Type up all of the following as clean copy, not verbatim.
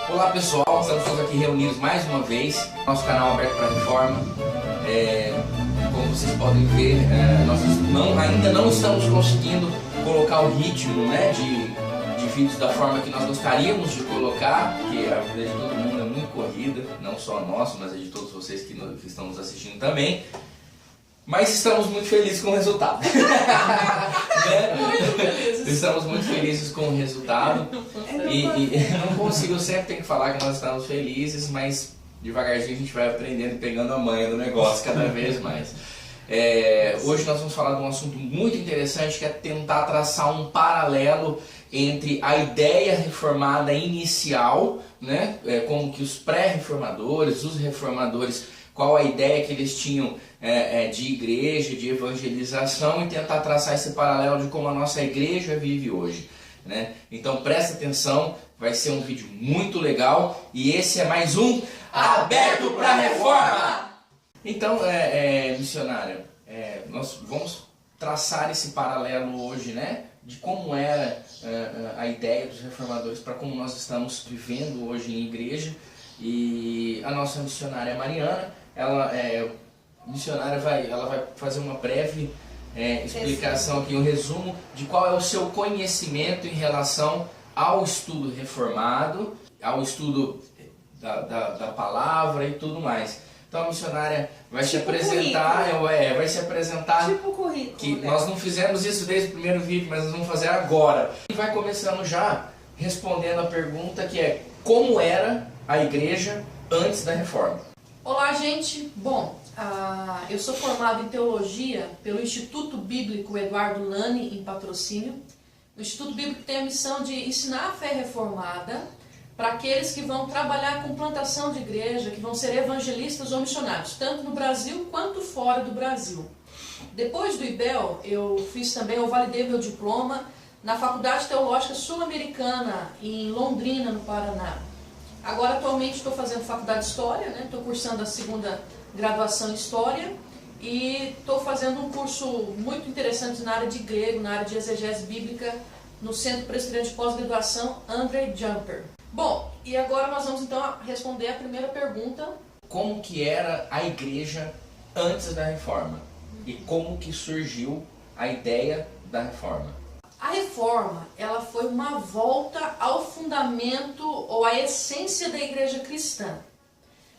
Olá pessoal, estamos todos aqui reunidos mais uma vez, nosso canal aberto para reforma. Como vocês podem ver, nós ainda não estamos conseguindo colocar o ritmo, né, de vídeos da forma que nós gostaríamos de colocar, porque a vida de todo mundo é muito corrida, não só a nossa, mas a de todos vocês que estão nos assistindo também. Mas estamos muito felizes com o resultado. Estamos muito felizes com o resultado. E não consigo, eu sempre tenho que falar que nós estamos felizes, mas devagarzinho a gente vai aprendendo e pegando a manha do negócio cada vez mais. Hoje nós vamos falar de um assunto muito interessante, que é tentar traçar um paralelo entre a ideia reformada inicial, né, como que os pré-reformadores, os reformadores, qual a ideia que eles tinham de igreja, de evangelização, e tentar traçar esse paralelo de como a nossa igreja vive hoje, né? Então presta atenção, vai ser um vídeo muito legal, e esse é mais um Aberto para a Reforma! Então, missionária, nós vamos traçar esse paralelo hoje, né, de como era a ideia dos reformadores para como nós estamos vivendo hoje em igreja. E a nossa missionária Mariana, ela vai fazer uma breve explicação aqui, um resumo de qual é o seu conhecimento em relação ao estudo reformado, ao estudo da palavra e tudo mais. Então a missionária vai se apresentar, tipo currículo, que nós não fizemos isso desde o primeiro vídeo, mas nós vamos fazer agora. E vai começando já respondendo a pergunta que é: como era a igreja antes da reforma? Olá, gente. Bom, eu sou formado em teologia pelo Instituto Bíblico Eduardo Lani, em Patrocínio. O Instituto Bíblico tem a missão de ensinar a fé reformada para aqueles que vão trabalhar com plantação de igreja, que vão ser evangelistas ou missionários, tanto no Brasil quanto fora do Brasil. Depois do IBEL, eu validei meu diploma na Faculdade Teológica Sul-Americana, em Londrina, no Paraná. Agora, atualmente, estou fazendo faculdade de História, né? Estou cursando a segunda graduação em História e estou fazendo um curso muito interessante na área de grego, na área de exegese bíblica, no Centro Presbiteriano de Pós-Graduação André Jumper. Bom, e agora nós vamos então responder a primeira pergunta. Como que era a igreja antes da reforma? E como que surgiu a ideia da reforma? A reforma, ela foi uma volta ao fundamento ou à essência da igreja cristã.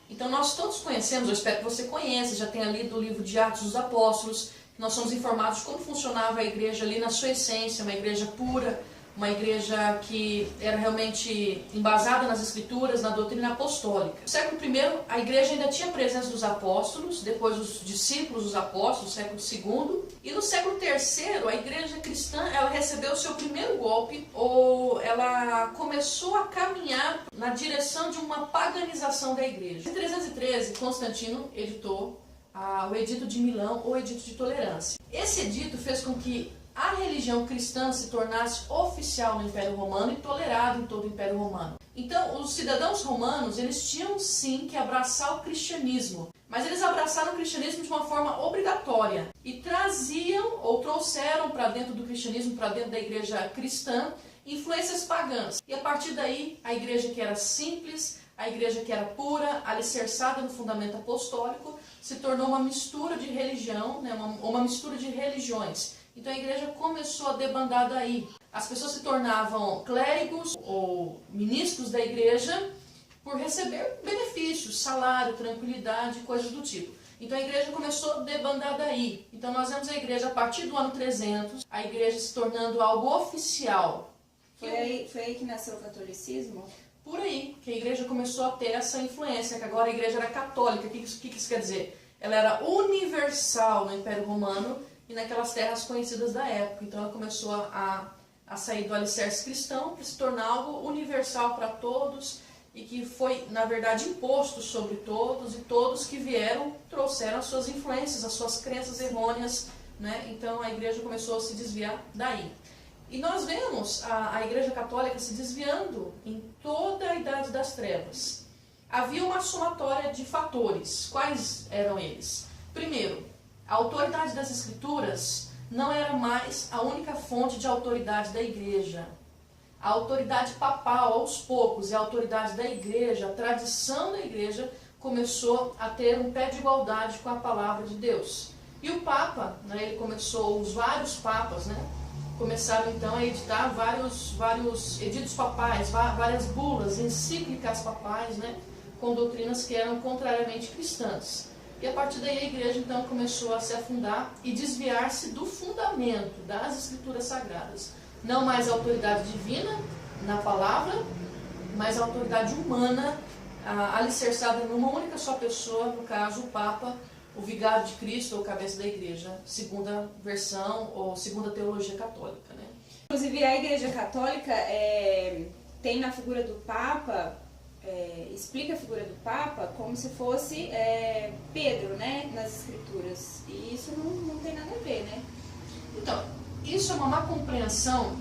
Então nós todos conhecemos, eu espero que você conheça, já tenha lido o livro de Atos dos Apóstolos, nós somos informados de como funcionava a igreja ali na sua essência, uma igreja pura, uma igreja que era realmente embasada nas escrituras, na doutrina apostólica. No século I, a igreja ainda tinha a presença dos apóstolos, depois os discípulos dos apóstolos, no século II, e no século III, a igreja cristã, ela recebeu o seu primeiro golpe, ou ela começou a caminhar na direção de uma paganização da igreja. Em 313, Constantino editou o Edito de Milão, ou Edito de Tolerância. Esse edito fez com que a religião cristã se tornasse oficial no Império Romano e tolerada em todo o Império Romano. Então, os cidadãos romanos, eles tinham sim que abraçar o cristianismo, mas eles abraçaram o cristianismo de uma forma obrigatória e trouxeram para dentro do cristianismo, para dentro da igreja cristã, influências pagãs. E a partir daí, a igreja que era simples, a igreja que era pura, alicerçada no fundamento apostólico, se tornou uma mistura de religião, né, uma mistura de religiões. Então a igreja começou a debandar daí. As pessoas se tornavam clérigos ou ministros da igreja por receber benefícios, salário, tranquilidade, coisas do tipo. Então a igreja começou a debandar daí. Então nós vemos a igreja a partir do ano 300, a igreja se tornando algo oficial. Foi aí que nasceu o catolicismo? Por aí, que a igreja começou a ter essa influência, que agora a igreja era católica. O que isso quer dizer? Ela era universal no Império Romano e naquelas terras conhecidas da época. Então ela começou a sair do alicerce cristão para se tornar algo universal para todos e que foi, na verdade, imposto sobre todos, e todos que vieram trouxeram as suas influências, as suas crenças errôneas, né? Então a igreja começou a se desviar daí. E nós vemos a igreja católica se desviando em toda a Idade das Trevas. Havia uma somatória de fatores. Quais eram eles? Primeiro, a autoridade das Escrituras não era mais a única fonte de autoridade da igreja. a autoridade papal, aos poucos, e a autoridade da igreja, a tradição da igreja, começou a ter um pé de igualdade com a palavra de Deus. E o Papa, né, ele começou, os vários papas, né, começaram então a editar vários editos papais, várias bulas, encíclicas papais, né, com doutrinas que eram contrariamente cristãs. E a partir daí a igreja então começou a se afundar e desviar-se do fundamento das escrituras sagradas. Não mais a autoridade divina na palavra, mas a autoridade humana, alicerçada numa única só pessoa, no caso o Papa, o vigário de Cristo ou cabeça da igreja, segunda versão ou segunda teologia católica, né? Inclusive a igreja católica tem na figura do Papa, explica a figura do Papa como se fosse Pedro, né, nas escrituras, e isso não tem nada a ver, né? Então, isso é uma má compreensão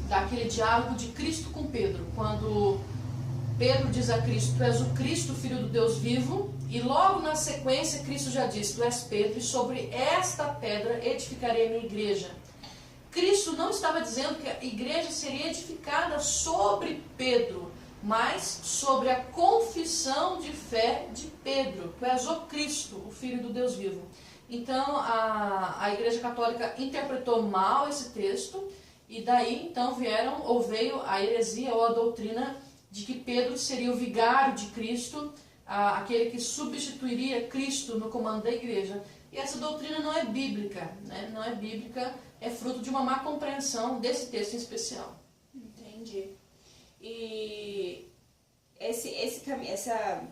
daquele diálogo de Cristo com Pedro, quando Pedro diz a Cristo: tu és o Cristo, filho do Deus vivo, e logo na sequência Cristo já diz: tu és Pedro, e sobre esta pedra edificarei a minha igreja. Cristo não estava dizendo que a igreja seria edificada sobre Pedro, mas sobre a confissão de fé de Pedro: tu és o Cristo, o filho do Deus vivo. Então a igreja católica interpretou mal esse texto, e daí então veio a heresia ou a doutrina de que Pedro seria o vigário de Cristo, aquele que substituiria Cristo no comando da igreja. E essa doutrina não é bíblica, né? Não é bíblica, é fruto de uma má compreensão desse texto em especial. Entendi. E essa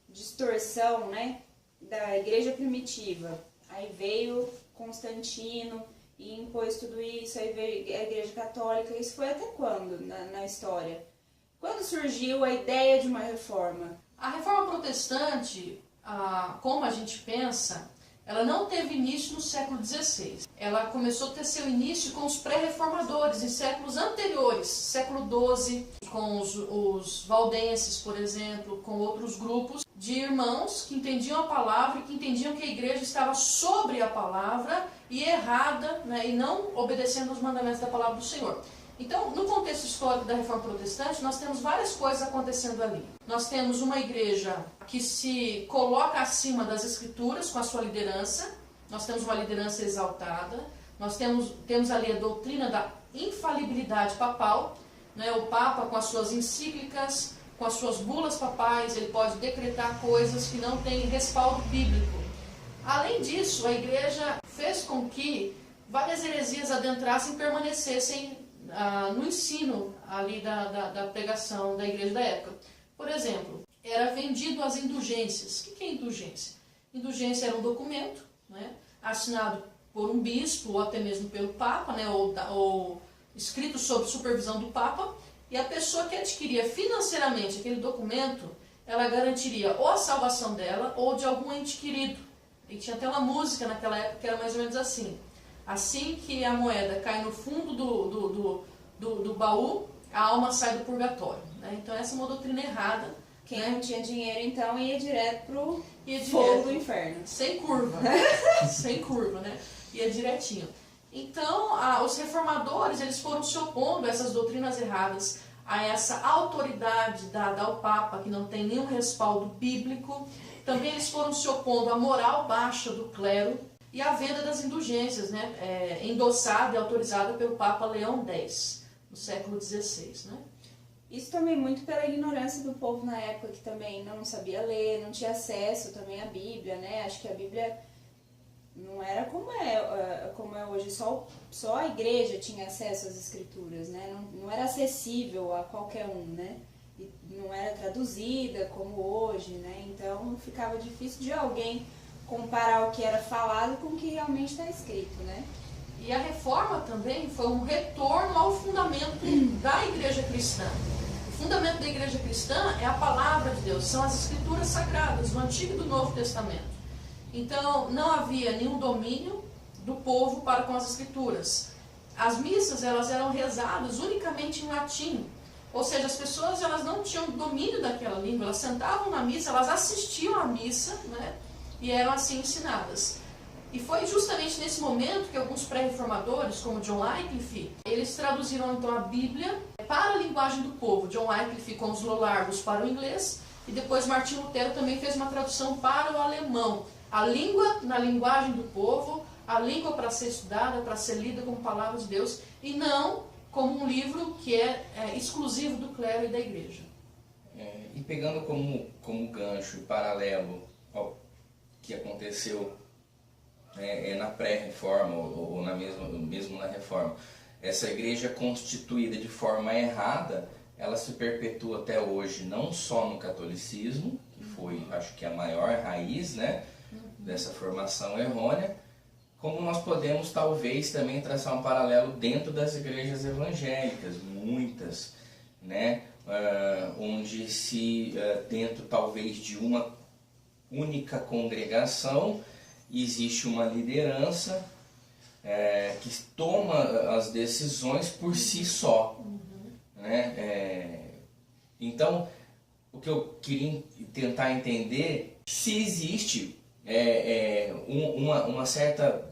distorção, né, da igreja primitiva, aí veio Constantino e impôs tudo isso, aí veio a igreja católica. Isso foi até quando na história? Quando surgiu a ideia de uma reforma? A reforma protestante, como a gente pensa, ela não teve início no século XVI. Ela começou a ter seu início com os pré-reformadores, em séculos anteriores, século XII, com os valdenses, por exemplo, com outros grupos de irmãos que entendiam a palavra e que entendiam que a igreja estava sobre a palavra e errada, né, e não obedecendo os mandamentos da palavra do Senhor. Então, no contexto histórico da Reforma Protestante, nós temos várias coisas acontecendo ali. Nós temos uma igreja que se coloca acima das Escrituras com a sua liderança, nós temos uma liderança exaltada, nós temos ali a doutrina da infalibilidade papal, né? O Papa com as suas encíclicas, com as suas bulas papais, ele pode decretar coisas que não têm respaldo bíblico. Além disso, a igreja fez com que várias heresias adentrassem e permanecessem no ensino ali da pregação da igreja da época. Por exemplo, era vendido as indulgências. O que é indulgência? Indulgência era um documento, né, assinado por um bispo ou até mesmo pelo Papa, né, ou escrito sob supervisão do Papa, e a pessoa que adquiria financeiramente aquele documento, ela garantiria ou a salvação dela ou de algum ente querido. E tinha até uma música naquela época que era mais ou menos assim: assim que a moeda cai no fundo do baú, a alma sai do purgatório, né? Então essa é uma doutrina errada. Quem não tinha dinheiro, então, ia direto pro fogo do inferno. Sem curva. Sem curva, né? Ia direitinho. Então, os reformadores, eles foram se opondo a essas doutrinas erradas, a essa autoridade dada ao Papa, que não tem nenhum respaldo bíblico. Também eles foram se opondo à moral baixa do clero e à venda das indulgências, né? Endossada e autorizada pelo Papa Leão X, no século XVI, né? Isso também muito pela ignorância do povo na época, que também não sabia ler, não tinha acesso também à Bíblia, né? Acho que a Bíblia não era como é hoje, só a igreja tinha acesso às escrituras, né? Não era acessível a qualquer um, né? E não era traduzida como hoje, né? Então ficava difícil de alguém comparar o que era falado com o que realmente está escrito, né? E a reforma também foi um retorno ao fundamento da igreja cristã. O fundamento da igreja cristã é a palavra de Deus, são as escrituras sagradas do Antigo e do Novo Testamento. Então não havia nenhum domínio do povo para com as escrituras. As missas, elas eram rezadas unicamente em latim, ou seja, as pessoas, elas não tinham domínio daquela língua, elas sentavam na missa, elas assistiam à missa, né, e eram assim ensinadas. E foi justamente nesse momento que alguns pré-reformadores, como John Wycliffe, eles traduziram então a Bíblia para a linguagem do povo. John Wycliffe com os Lolargos para o inglês, e depois Martinho Lutero também fez uma tradução para o alemão. A língua na linguagem do povo, a língua para ser estudada, para ser lida como palavra de Deus, e não como um livro que é exclusivo do clero e da igreja. E pegando como gancho, paralelo ao que aconteceu na pré-reforma ou mesmo na reforma, essa igreja constituída de forma errada, ela se perpetua até hoje, não só no catolicismo, que foi, acho que, a maior raiz, né, dessa formação errônea, como nós podemos talvez também traçar um paralelo dentro das igrejas evangélicas, muitas, né, onde dentro talvez de uma única congregação existe uma liderança que toma as decisões por si só, né? Então, o que eu queria tentar entender, se existe uma certa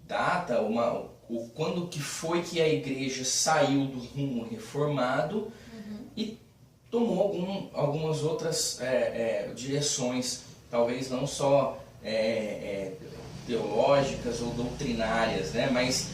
data, quando que foi que a igreja saiu do rumo reformado e tomou algumas outras direções, talvez não só teológicas ou doutrinárias, né, mas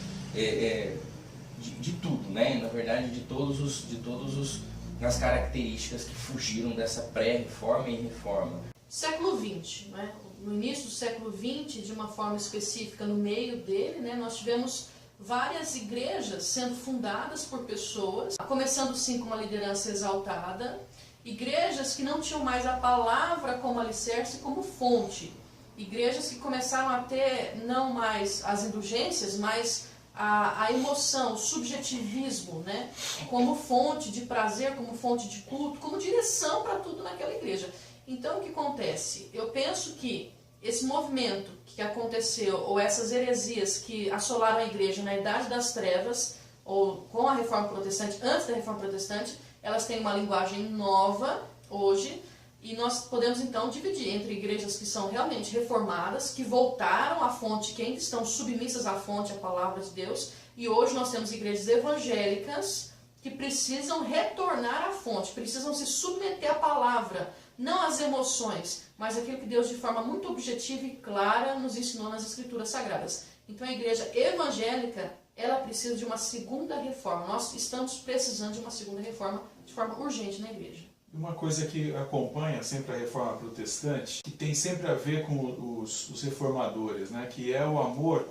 de tudo, né, na verdade de todos as características que fugiram dessa pré-reforma e reforma. Século XX, né? No início do século XX, de uma forma específica no meio dele, né, nós tivemos várias igrejas sendo fundadas por pessoas, começando sim com uma liderança exaltada, igrejas que não tinham mais a palavra como alicerce, como fonte, igrejas que começaram a ter não mais as indulgências, mas a emoção, o subjetivismo, né, como fonte de prazer, como fonte de culto, como direção para tudo naquela igreja. Então o que acontece? Eu penso que esse movimento que aconteceu, ou essas heresias que assolaram a igreja na Idade das Trevas, ou com a Reforma Protestante, antes da Reforma Protestante, elas têm uma linguagem nova hoje, e nós podemos então dividir entre igrejas que são realmente reformadas, que voltaram à fonte, que ainda estão submissas à fonte, à palavra de Deus, e hoje nós temos igrejas evangélicas que precisam retornar à fonte, precisam se submeter à palavra, não às emoções, mas aquilo que Deus de forma muito objetiva e clara nos ensinou nas Escrituras Sagradas. Então a igreja evangélica, ela precisa de uma segunda reforma. Nós estamos precisando de uma segunda reforma de forma urgente na igreja. Uma coisa que acompanha sempre a reforma protestante, que tem sempre a ver com os reformadores, né? Que é o amor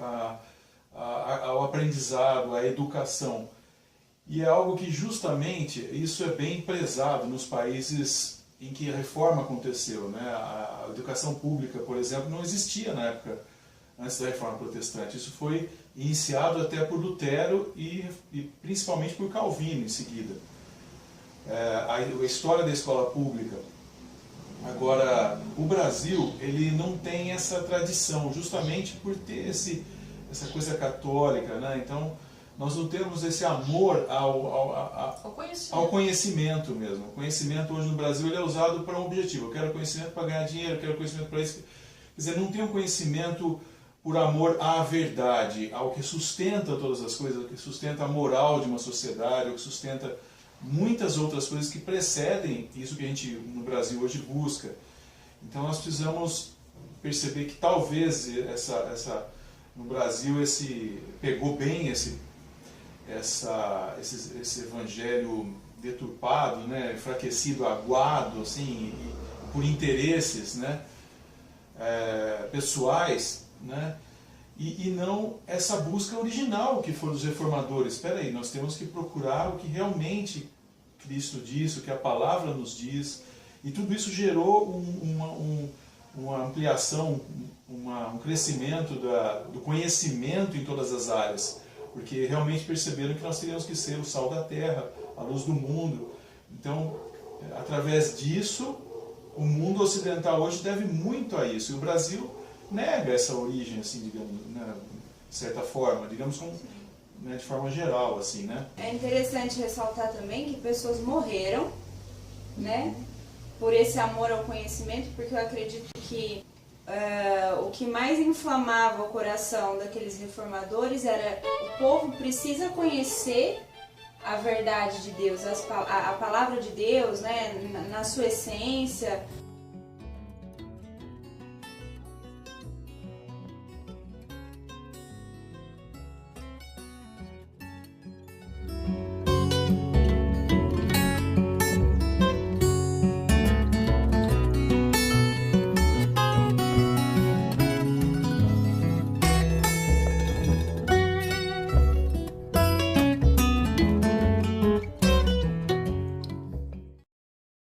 ao aprendizado, à educação. E é algo que justamente isso é bem prezado nos países em que a reforma aconteceu, né? A educação pública, por exemplo, não existia na época antes da reforma protestante. Isso foi iniciado até por Lutero e principalmente por Calvino em seguida. A história da escola pública. Agora, o Brasil, ele não tem essa tradição, justamente por ter essa coisa católica, né? Então, nós não temos esse amor ao conhecimento mesmo. O conhecimento hoje no Brasil ele é usado para um objetivo. Eu quero conhecimento para ganhar dinheiro, eu quero conhecimento para isso. Quer dizer, não tem um conhecimento por amor à verdade, ao que sustenta todas as coisas, ao que sustenta a moral de uma sociedade, ao que sustenta muitas outras coisas que precedem isso que a gente no Brasil hoje busca. Então nós precisamos perceber que talvez no Brasil pegou bem esse evangelho deturpado, né, enfraquecido, aguado, assim, por interesses, né, pessoais, né, e não essa busca original que foi dos reformadores. Espera aí, nós temos que procurar o que realmente Cristo diz, o que a palavra nos diz, e tudo isso gerou uma ampliação, um crescimento do conhecimento em todas as áreas, porque realmente perceberam que nós teríamos que ser o sal da terra, a luz do mundo. Então, através disso, o mundo ocidental hoje deve muito a isso, e o Brasil nega essa origem, assim, digamos, né, de certa forma, digamos, né, de forma geral, assim, né? É interessante ressaltar também que pessoas morreram, né, por esse amor ao conhecimento, porque eu acredito que o que mais inflamava o coração daqueles reformadores era: o povo precisa conhecer a verdade de Deus, a palavra de Deus, né, na sua essência,